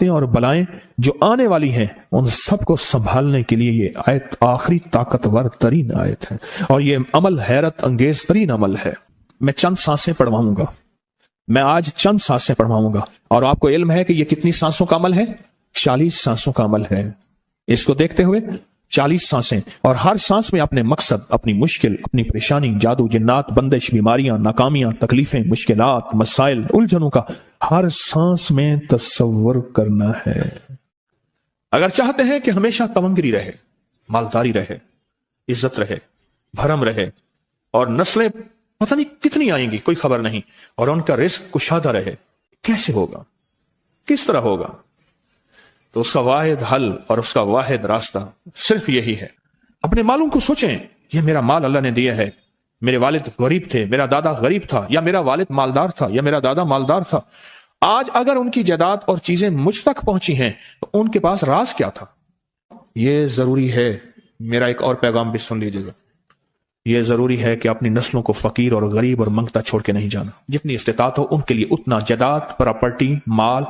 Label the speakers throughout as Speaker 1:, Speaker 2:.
Speaker 1: اور بلائیں جو آنے والی ہیں ان سب کو سنبھالنے کے لیے یہ آیت آخری طاقتور ترین آیت ہے، اور یہ عمل حیرت انگیز ترین عمل ہے۔ میں چند سانسیں پڑھواؤں گا، میں آج چند سانسیں پڑھواؤں گا، اور آپ کو علم ہے کہ یہ کتنی سانسوں کا عمل ہے؟ 40 سانسوں کا عمل ہے۔ اس کو دیکھتے ہوئے 40 سانسیں، اور ہر سانس میں اپنے مقصد، اپنی مشکل، اپنی پریشانی، جادو، جنات، بندش، بیماریاں، ناکامیاں، تکلیفیں، مشکلات، مسائل، الجھنوں کا ہر سانس میں تصور کرنا ہے۔ اگر چاہتے ہیں کہ ہمیشہ تمنگری رہے، مالداری رہے، عزت رہے، بھرم رہے، اور نسلیں پتہ نہیں کتنی آئیں گی کوئی خبر نہیں، اور ان کا رزق کشادہ رہے، کیسے ہوگا؟ کس طرح ہوگا؟ تو اس کا واحد حل اور اس کا واحد راستہ صرف یہی ہے۔ اپنے مالوں کو سوچیں، یہ میرا مال اللہ نے دیا ہے، میرے والد غریب تھے، میرا دادا غریب تھا، یا میرا والد مالدار تھا، یا میرا دادا مالدار تھا۔ آج اگر ان کی جائیداد اور چیزیں مجھ تک پہنچی ہیں تو ان کے پاس راز کیا تھا؟ یہ ضروری ہے، میرا ایک اور پیغام بھی سن لیجیے گا، یہ ضروری ہے کہ اپنی نسلوں کو فقیر اور غریب اور منگتا چھوڑ کے نہیں جانا۔ جتنی استطاعت ہو ان کے لیے اتنا جائیداد، پراپرٹی، مال،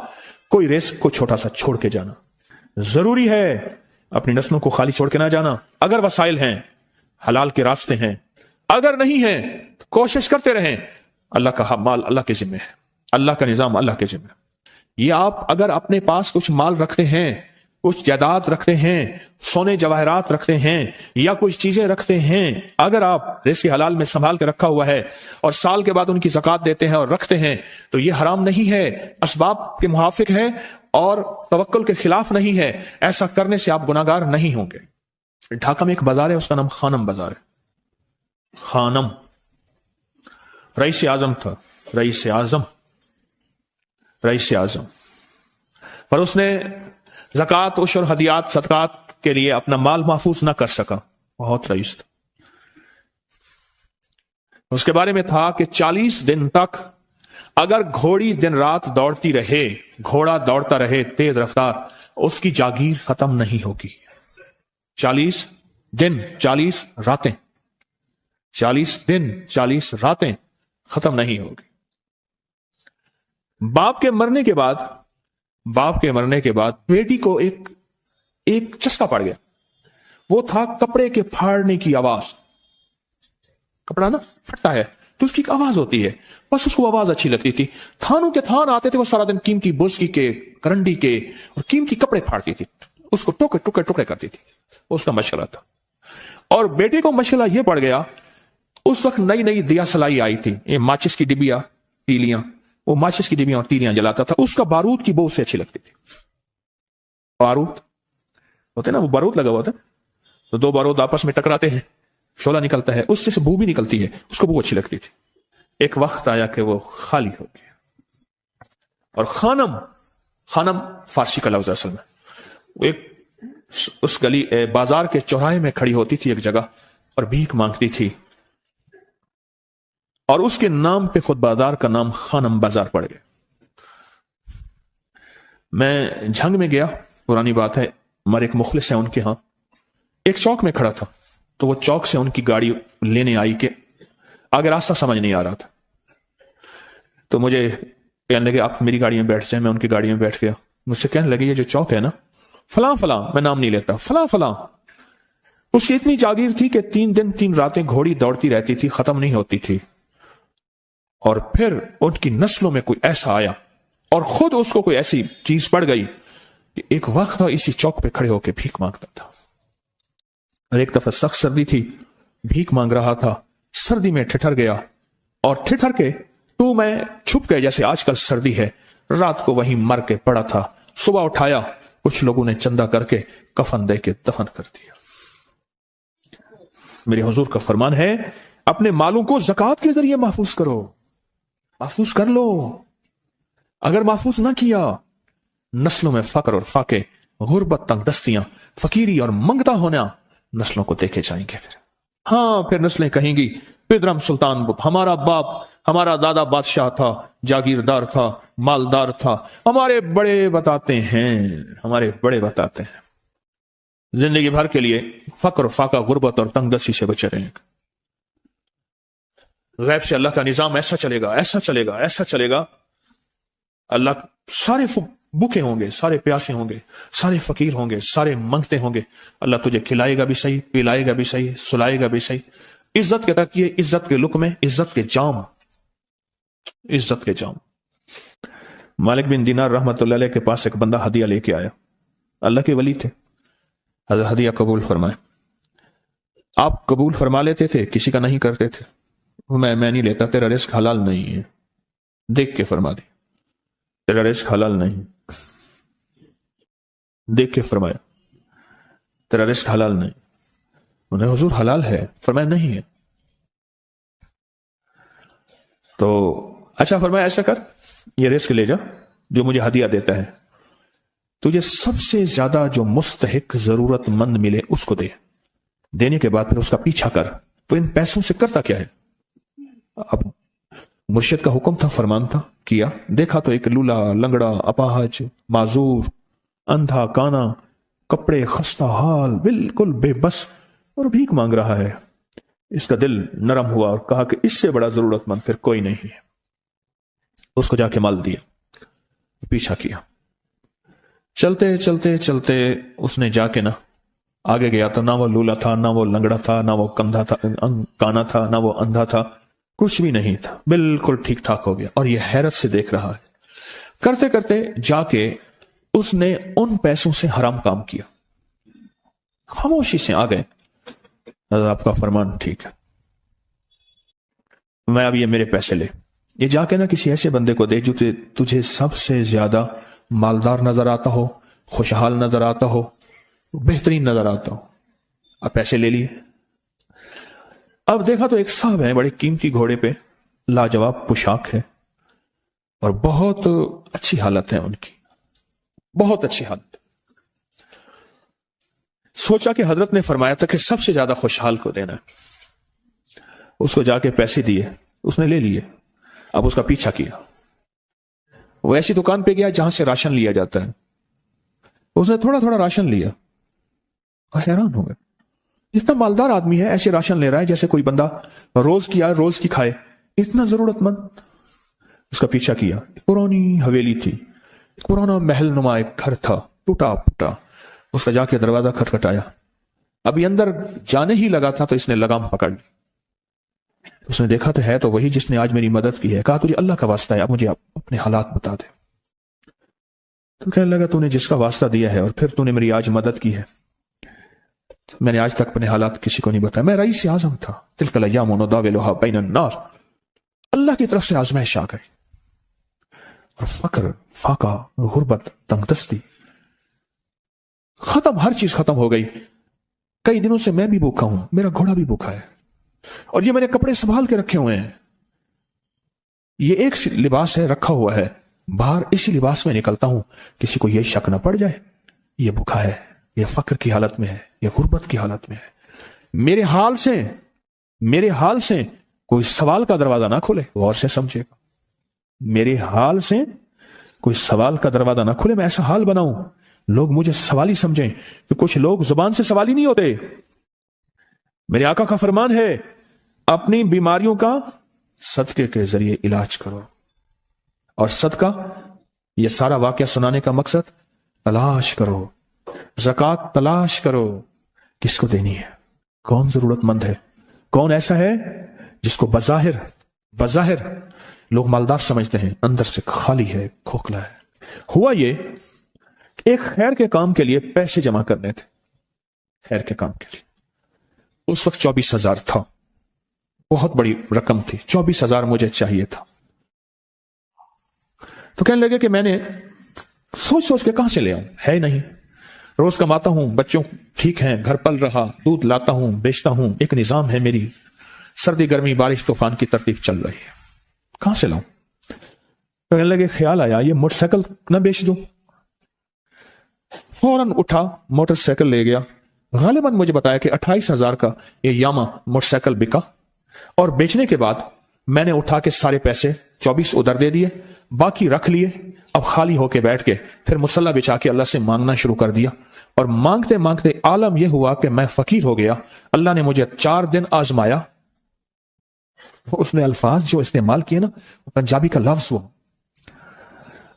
Speaker 1: کوئی رزق کو چھوٹا سا چھوڑ کے جانا ضروری ہے۔ اپنی نسلوں کو خالی چھوڑ کے نہ جانا۔ اگر وسائل ہیں، حلال کے راستے ہیں، اگر نہیں ہیں تو کوشش کرتے رہیں۔ اللہ کا مال اللہ کے ذمہ ہے، اللہ کا نظام اللہ کے ذمہ ہے۔ یہ آپ اگر اپنے پاس کچھ مال رکھتے ہیں، کچھ جائیداد رکھتے ہیں، سونے جواہرات رکھتے ہیں، یا کچھ چیزیں رکھتے ہیں، اگر آپ رزق حلال میں سنبھال کے رکھا ہوا ہے اور سال کے بعد ان کی زکوٰۃ دیتے ہیں اور رکھتے ہیں تو یہ حرام نہیں ہے، اسباب کے موافق ہے اور توکل کے خلاف نہیں ہے۔ ایسا کرنے سے آپ گناہگار نہیں ہوں گے۔ ڈھاکہ میں ایک بازار ہے، اس کا نام خانم بازار ہے۔ خانم رئیس اعظم تھا، رئیس اعظم، پر اس نے زکوٰۃ، عشر، ہدیات، صدقات کے لیے اپنا مال محفوظ نہ کر سکا، بہت رئیس تھا۔ اس کے بارے میں تھا کہ 40 دن تک اگر گھوڑی دن رات دوڑتی رہے، گھوڑا دوڑتا رہے تیز رفتار، اس کی جاگیر ختم نہیں ہوگی۔ 40 دن 40 راتیں، 40 دن 40 راتیں ختم نہیں ہوگی۔ باپ کے مرنے کے بعد بیٹی کو ایک چسکا پڑ گیا، وہ تھا کپڑے کے پھاڑنے کی آواز۔ کپڑا نا پھٹتا ہے تو اس کی ایک آواز ہوتی ہے، بس اس کو آواز اچھی لگتی تھی۔ تھانوں کے تھان آتے تھے، وہ سارا دن قیمتی بوسکی کے، کرنڈی کے اور قیمتی کپڑے پھاڑتی تھی، اس کو ٹکڑے کرتی تھی، اس کا مشغلہ تھا۔ اور بیٹے کو مشغلہ یہ پڑ گیا، اس وقت نئی دیا سلائی آئی تھی، یہ ماچس کی ڈبیاں، تیلیاں، وہ ماچس کی ڈبیاں اور تیلیاں جلاتا تھا، اس کا بارود کی بو اسے اچھی لگتی تھی۔ بارود ہوتے نا، وہ بارود لگا ہوا تھا تو دو بارود آپس میں ٹکراتے ہیں، شعلہ نکلتا ہے، اس سے بو بھی نکلتی ہے، اس کو بو اچھی لگتی تھی۔ ایک وقت آیا کہ وہ خالی ہو گیا، اور خانم فارسی کا لفظ اصل میں، وہ ایک اس گلی بازار کے چوراہے میں کھڑی ہوتی تھی ایک جگہ اور بھیک مانگتی تھی، اور اس کے نام پہ خود بازار کا نام خانم بازار پڑ گیا۔ میں جھنگ میں گیا، پرانی بات ہے، ہمارے ایک مخلص ہیں ان کے ہاں، ایک چوک میں کھڑا تھا، تو وہ چوک سے ان کی گاڑی لینے آئی کہ آگے راستہ سمجھ نہیں آ رہا تھا، تو مجھے کہنے لگے آپ میری گاڑی میں بیٹھ جائیں۔ میں ان کی گاڑی میں بیٹھ گیا، مجھ سے کہنے لگے یہ جو چوک ہے نا، فلاں فلاں، میں نام نہیں لیتا، فلاں فلاں، اس کی اتنی جاگیر تھی کہ 3 دن 3 راتیں گھوڑی دوڑتی رہتی تھی، ختم نہیں ہوتی تھی۔ اور پھر ان کی نسلوں میں کوئی ایسا آیا اور خود اس کو کوئی ایسی چیز پڑ گئی کہ ایک وقت اسی چوک پہ کھڑے ہو کے بھیک مانگتا تھا۔ اور ایک دفعہ سخت سردی تھی، بھیک مانگ رہا تھا، سردی میں ٹھٹر گیا، اور ٹھٹر کے تو میں چھپ گئے، جیسے آج کل سردی ہے، رات کو وہیں مر کے پڑا تھا۔ صبح اٹھایا، کچھ لوگوں نے چندہ کر کے کفن دے کے دفن کر دیا۔ میرے حضور کا فرمان ہے اپنے مالوں کو زکوٰۃ کے ذریعے محفوظ کرو، محفوظ کر لو۔ اگر محفوظ نہ کیا، نسلوں میں فقر اور فاقے، غربت، تنگ دستیاں، فقیری اور منگتا ہونا نسلوں کو دیکھے جائیں گے۔ پھر نسلیں کہیں گی پدرم سلطان ہمارا باپ، ہمارا دادا بادشاہ تھا، جاگیردار تھا، مالدار تھا، ہمارے بڑے بتاتے ہیں زندگی بھر کے لیے فقر و فاقہ، غربت اور تنگ دستی سے بچے رہیں گے۔ غیب سے اللہ کا نظام ایسا چلے گا، ایسا چلے گا، ایسا چلے گا، اللہ سارے بھوکے ہوں گے، سارے پیاسے ہوں گے، سارے فقیر ہوں گے، سارے منگتے ہوں گے، اللہ تجھے کھلائے گا بھی صحیح، پلائے گا بھی صحیح، سلائے گا بھی صحیح، عزت کے تکیے، عزت کے لقمے، عزت کے جام، عزت کے جام۔ مالک بن دینار رحمت اللہ علیہ کے پاس ایک بندہ ہدیہ لے کے آیا، اللہ کے ولی تھے، حضرت ہدیہ قبول فرمائے۔ آپ قبول فرما لیتے تھے، کسی کا نہیں کرتے تھے؟ میں نہیں لیتا، تیرا رزق حلال نہیں ہے، دیکھ کے فرما دی، تیرا رزق حلال نہیں، دیکھ کے فرمایا تیرا رزق حلال نہیں۔ انہیں حضور حلال ہے، فرمایا نہیں ہے۔ تو اچھا فرمایا ایسا کر، یہ رزق لے جا جو مجھے ہدیہ دیتا ہے، تجھے سب سے زیادہ جو مستحق ضرورت مند ملے اس کو دے، دینے کے بعد پھر اس کا پیچھا کر۔ تو ان پیسوں سے کرتا کیا ہے؟ اب مرشد کا حکم تھا، فرمان تھا، کیا، دیکھا تو ایک لولا، لنگڑا، اپاہج، معذور، اندھا کانا، کپڑے خستہ حال، بالکل بے بس، اور بھیک مانگ رہا ہے۔ اس کا دل نرم ہوا اور کہا کہ اس سے بڑا ضرورت مند پھر کوئی نہیں ہے۔ اس کو جا کے مال دیا، پیچھا کیا، چلتے چلتے چلتے اس نے جا کے نہ آگے گیا تو نہ وہ لولا تھا، نہ وہ لنگڑا تھا، نہ وہ کندھا تھا، کانا تھا، نہ وہ اندھا تھا، کچھ بھی نہیں تھا، بالکل ٹھیک ٹھاک ہو گیا، اور یہ حیرت سے دیکھ رہا ہے۔ کرتے کرتے جا کے اس نے ان پیسوں سے حرام کام کیا، خاموشی سے آ گئے، آپ کا فرمان ٹھیک ہے، میں اب یہ میرے پیسے لے، یہ جا کے نا کسی ایسے بندے کو دے جو تجھے سب سے زیادہ مالدار نظر آتا ہو، خوشحال نظر آتا ہو، بہترین نظر آتا ہو۔ اب پیسے لے لیے، اب دیکھا تو ایک صاحب ہیں، بڑے قیمتی گھوڑے پہ، لاجواب پوشاک ہے، اور بہت اچھی حالت ہے ان کی، بہت اچھی حالت۔ سوچا کہ حضرت نے فرمایا تھا کہ سب سے زیادہ خوشحال کو دینا ہے، اس کو جا کے پیسے دیے، اس نے لے لیے۔ اب اس کا پیچھا کیا، وہ ایسی دکان پہ گیا جہاں سے راشن لیا جاتا ہے، اس نے تھوڑا تھوڑا راشن لیا، حیران ہو گئے، اتنا مالدار آدمی ہے، ایسے راشن لے رہا ہے جیسے کوئی بندہ روز کی کھائے، اتنا ضرورت مند۔ اس کا پیچھا کیا، ایک پرانی حویلی تھی، ایک پرانا محل نما ایک گھر تھا، ٹوٹا پھوٹا، اس کا جا کے دروازہ کھٹکھٹایا، ابھی اندر جانے ہی لگا تھا تو اس نے لگام پکڑ لی، اس نے دیکھا تو ہے تو وہی جس نے آج میری مدد کی ہے، کہا تجھے اللہ کا واسطہ ہے، اب مجھے اپنے حالات بتا دے۔ تو کہنے لگا تو نے جس کا واسطہ دیا ہے اور پھر تو نے میری آج مدد کی ہے، میں نے آج تک اپنے حالات کسی کو نہیں بتایا، میں رئیس اعظم تھا، تلک الایام نداولها بین الناس، اللہ کی طرف سے آزمائش آ گئی، اور فقر، فاقہ، غربت، تنگ دستی ختم، ہر چیز ختم ہو گئی۔ کئی دنوں سے میں بھی بھوکا ہوں، میرا گھوڑا بھی بھوکا ہے، اور یہ میں نے کپڑے سنبھال کے رکھے ہوئے ہیں، یہ ایک لباس ہے رکھا ہوا ہے، باہر اسی لباس میں نکلتا ہوں، کسی کو یہ شک نہ پڑ جائے یہ بھوکا ہے، یہ فقر کی حالت میں ہے، یہ غربت کی حالت میں ہے۔ میرے حال سے کوئی سوال کا دروازہ نہ کھولے، غور سے سمجھے گا، میرے حال سے کوئی سوال کا دروازہ نہ کھولے، میں ایسا حال بناؤں لوگ مجھے سوالی سمجھیں، کہ کچھ لوگ زبان سے سوالی نہیں ہوتے۔ میرے آقا کا فرمان ہے، اپنی بیماریوں کا صدقے کے ذریعے علاج کرو، اور صدقہ، یہ سارا واقعہ سنانے کا مقصد، تلاش کرو، زکوٰۃ تلاش کرو، کس کو دینی ہے، کون ضرورت مند ہے، کون ایسا ہے جس کو بظاہر لوگ مالدار سمجھتے ہیں، اندر سے خالی ہے، کھوکھلا ہے۔ ہوا یہ، ایک خیر کے کام کے لیے پیسے جمع کرنے تھے، خیر کے کام کے لیے، اس وقت 24,000 تھا، بہت بڑی رقم تھی، 24,000 مجھے چاہیے تھا۔ تو کہنے لگے کہ میں نے سوچ کے کہاں سے لے آؤں، ہے نہیں، روز کماتا ہوں، بچوں ٹھیک ہیں، گھر پل رہا، دودھ لاتا ہوں، بیچتا ہوں، ایک نظام ہے میری، سردی گرمی بارش طوفان کی ترتیب چل رہی ہے، کہاں سے لاؤں؟ تو کہنے لگے خیال آیا یہ موٹر سائیکل نہ بیچ دوں، فوراً اٹھا، موٹر سائیکل لے گیا، غالباً مجھے بتایا کہ 28,000 کا یہ یاما موٹر سائیکل بکا، اور بیچنے کے بعد میں نے اٹھا کے سارے پیسے 24 ادھر دے دیے، باقی رکھ لیے، اب خالی ہو کے بیٹھ کے پھر مصلی بچھا کے اللہ سے مانگنا شروع کر دیا، اور مانگتے مانگتے عالم یہ ہوا کہ میں فقیر ہو گیا، اللہ نے مجھے 4 دن آزمایا۔ اس نے الفاظ جو استعمال کیے نا، پنجابی کا لفظ وہ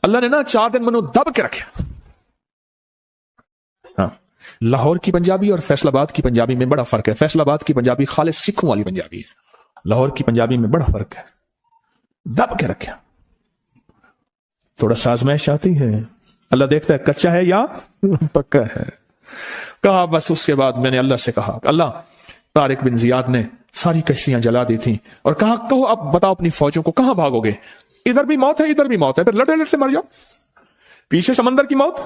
Speaker 1: اللہ نے نا 4 دن منو دب کے رکھا. ہاں، لاہور کی پنجابی اور فیصل آباد کی پنجابی میں بڑا فرق ہے. فیصل آباد کی پنجابی خالص سکھوں والی پنجابی ہے. لاہور کی پنجابی میں بڑا فرق ہے. دب کے رکھا. تھوڑا سازمائش آتی ہے، اللہ دیکھتا ہے کچا ہے یا پکا ہے. کہا بس اس کے بعد میں نے اللہ سے کہا، اللہ طارق بن زیاد نے ساری کشتیاں جلا دی تھیں، اور کہا کہو اب بتاؤ اپنی فوجوں کو کہاں بھاگو گے؟ ادھر بھی موت ہے ادھر بھی موت ہے، پھر لڑتے لڑتے مر جاؤ. پیچھے سمندر کی موت،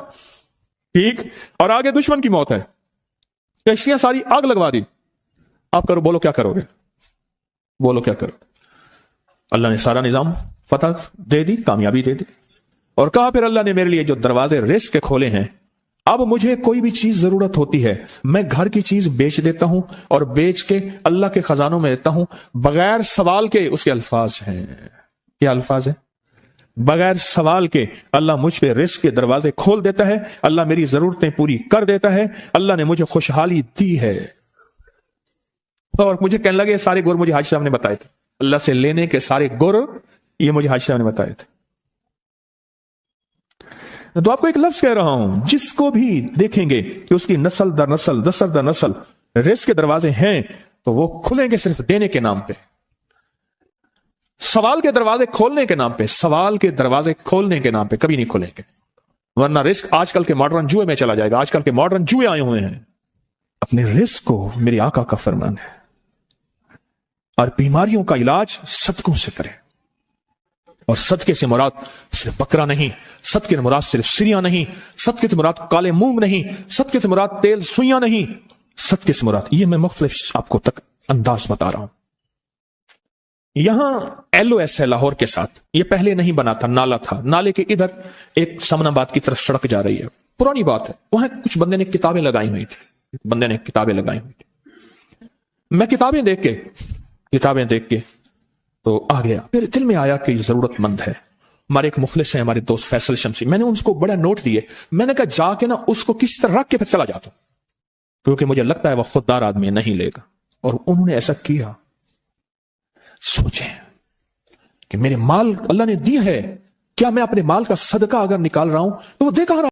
Speaker 1: ٹھیک، اور آگے دشمن کی موت ہے. کشتیاں ساری آگ لگوا دی. آپ کرو، بولو کیا کرو گے؟ بولو کیا کرو؟ اللہ نے سارا نظام فتح دے دی، کامیابی دے دی. اور کہا پھر اللہ نے میرے لیے جو دروازے رزق کے کھولے ہیں، اب مجھے کوئی بھی چیز ضرورت ہوتی ہے میں گھر کی چیز بیچ دیتا ہوں اور بیچ کے اللہ کے خزانوں میں دیتا ہوں بغیر سوال کے. اس کے الفاظ ہیں، کیا الفاظ ہیں؟ بغیر سوال کے اللہ مجھ پہ رزق کے دروازے کھول دیتا ہے، اللہ میری ضرورتیں پوری کر دیتا ہے، اللہ نے مجھے خوشحالی دی ہے. اور مجھے کہنے لگے سارے گر مجھے حاجی صاحب نے بتائے تھے، اللہ سے لینے کے سارے گر یہ مجھے حاجی صاحب نے بتائے تھے. تو آپ کو ایک لفظ کہہ رہا ہوں، جس کو بھی دیکھیں گے کہ اس کی نسل در نسل نسل در نسل رزق کے دروازے ہیں، تو وہ کھلیں گے صرف دینے کے نام پہ. سوال کے دروازے کھولنے کے نام پہ، سوال کے دروازے کھولنے کے نام پہ کبھی نہیں کھلیں گے. ورنہ رزق آج کل کے ماڈرن جوئے میں چلا جائے گا. آج کل کے ماڈرن جوئے آئے ہوئے ہیں. اپنے رزق کو میرے آقا کا فرمان ہے، اور بیماریوں کا علاج صدقوں سے کریں. اور صدقے سے مراد صرف بکرا نہیں، صدقے سے مراد صرف سریاں نہیں، صدقے سے مراد کالے مونگ نہیں، صدقے سے مراد تیل سوئیاں نہیں، صدقے سے مراد یہ میں مختلف آپ کو تک انداز بتا رہا ہوں. یہاں ایل او ایس ہے لاہور کے ساتھ، یہ پہلے نہیں بنا تھا، نالا تھا. نالے کے ادھر ایک سمن آباد کی طرف سڑک جا رہی ہے، پرانی بات ہے. وہاں کچھ بندے نے کتابیں لگائی ہوئی تھی. میں کتابیں دیکھ کے تو آ گیا. میرے دل میں آیا کہ یہ ضرورت مند ہے. ہمارے ایک مخلص ہیں، ہمارے دوست فیصل شمسی، میں نے ان کو بڑا نوٹ دیے. میں نے کہا جا کے نا اس کو کسی طرح رکھ کے پھر چلا جاتا ہوں، کیونکہ مجھے لگتا ہے وہ خوددار آدمی نہیں لے گا. اور انہوں نے ایسا کیا. سوچیں کہ میرے مال اللہ نے دی ہے، کیا میں اپنے مال کا صدقہ اگر نکال رہا ہوں تو وہ دے کہاں رہا